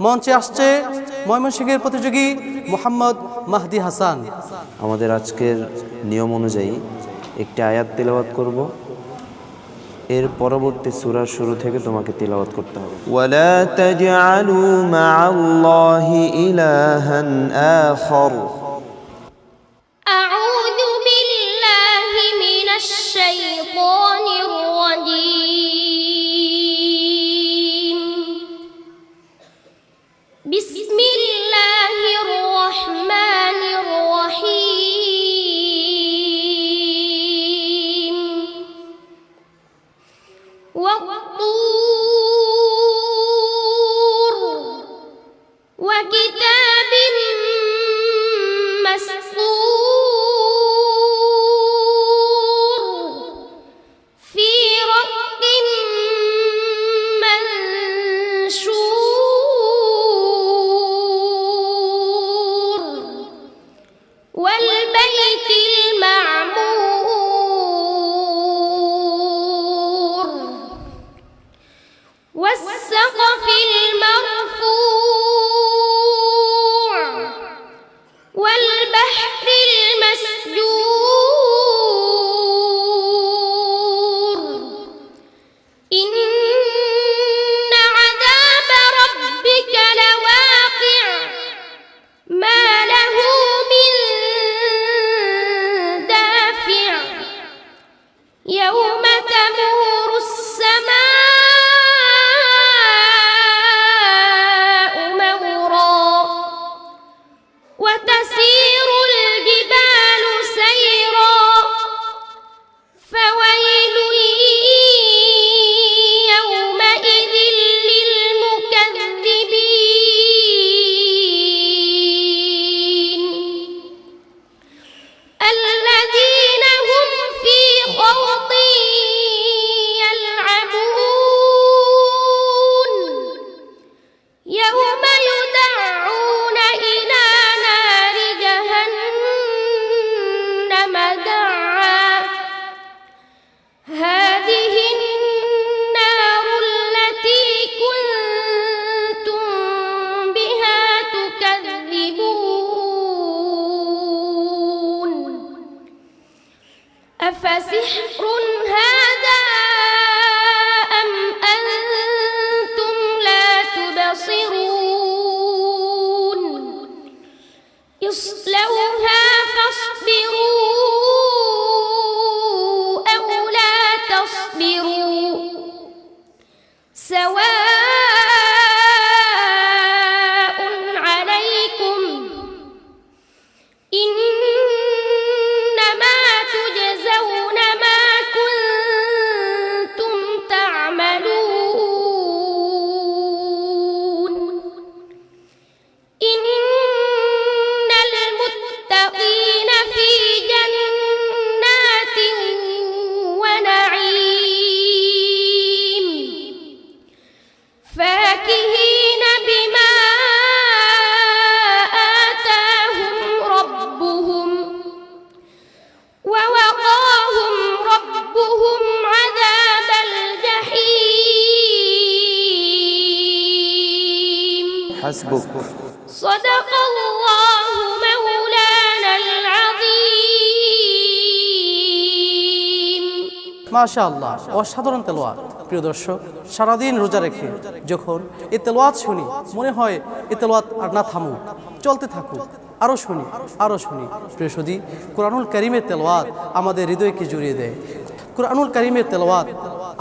মঞ্চে আসছে ময়মনসিংহের প্রতিযোগী মোহাম্মদ মাহদি হাসান। আমাদের আজকের নিয়ম অনুযায়ী একটি আয়াত তিলাওয়াত করব, এর পরবর্তী সূরার শুরু থেকে তোমাকে তিলাওয়াত করতে হবে। ওয়ালা তাজআলু মা'আল্লাহি ইলাহান আখার। আউযু বিল্লাহি মিনাশ শাইতানির রাজীম। বিসমিল্লাহির রহমানির রহিম। والطور وكتاب مسطور في رق منشور والبيت المعمور والسقف المرفوع والبحر المسجور إن عذاب ربك لواقع ما له من دافع يوم تمور السماء مورا وتسير الجبال سيرا فويل يومئذ للمكذبين الذين هم في خوض يلعبون يوم يدعون إلى نار جهنم دعا هذه النار التي كنتم بها تكذبون أفسحر هذا أم أنتم لا تبصرون اصلوها فاصبروا أو لا تصبروا سواء عليكم إنما تجزون ما كنتم تعملون إن المتقين في جنات ونعيم فاكهين بما آتاهم ربهم ووقاهم ربهم عذاب الجحيم হাসবুক। صدق الله مولانا العظيم। মাশাআল্লাহ, অসাধারণ তেলাওয়াত। প্রিয় দর্শক, সারাদিন রোজা রেখে যখন এই তেলাওয়াত শুনি মনে হয় এই তেলাওয়াত আর না থামুক, চলতে থাকুক, আরও শুনি আরও শুনি। প্রিয় সুধী, কোরআনুল কারীমের তেলাওয়াত আমাদের হৃদয়কে জুড়িয়ে দেয়। কোরআনুল কারীমের তেলাওয়াত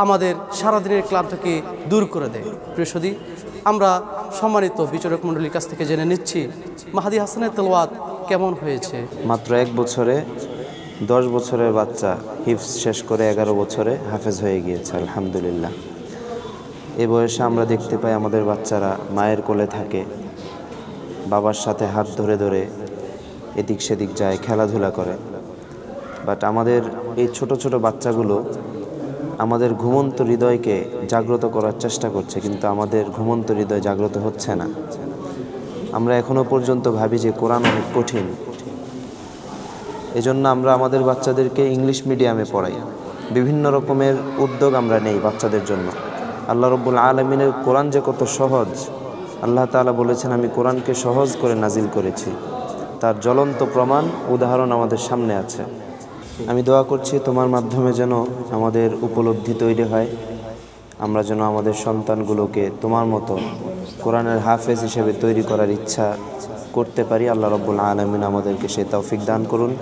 আমাদের সারাদিনের ক্লান্তিকে দূর করে দেয়। প্রিয় সুধী, আমরা সম্মানিত বিচারক মণ্ডলীর কাছ থেকে জেনে নিচ্ছি মাহদি হাসানের তেলাওয়াত কেমন হয়েছে। মাত্র 1 বছরে 10 বছরের বাচ্চা হিফজ শেষ করে 11 বছরে হাফেজ হয়ে গিয়েছে, আলহামদুলিল্লাহ। এই বয়সে আমরা দেখতে পাই আমাদের বাচ্চারা মায়ের কোলে থাকে, বাবার সাথে হাত ধরে ধরে এদিক সেদিক যায়, খেলাধুলা করে। বাট আমাদের এই ছোট ছোট বাচ্চাগুলো আমাদের ঘুমন্ত হৃদয়কে জাগ্রত করার চেষ্টা করছে, কিন্তু আমাদের ঘুমন্ত হৃদয় জাগ্রত হচ্ছে না। আমরা এখনো পর্যন্ত ভাবি যে কোরআন অনেক কঠিন, এজন্য আমরা আমাদের বাচ্চাদেরকে ইংলিশ মিডিয়ামে পড়াই। বিভিন্ন রকমের উদ্যোগ আমরা নেই বাচ্চাদের জন্য। আল্লাহ রব্বুল আলামিনের কোরআন যে কত সহজ, আল্লাহ তাআলা বলেছেন, আমি কোরআনকে সহজ করে নাজিল করেছি। তার জ্বলন্ত প্রমাণ, উদাহরণ আমাদের সামনে আছে। আমি দোয়া করছি তোমার মাধ্যমে যেন আমাদের উপলব্ধি তৈরি হয়, আমরা যেন আমাদের সন্তানগুলোকে তোমার মতো কোরআনের হাফেজ হিসেবে তৈরি করার ইচ্ছা করতে পারি। আল্লাহ রাব্বুল আলামিন আমাদেরকে সেই তৌফিক দান করুন।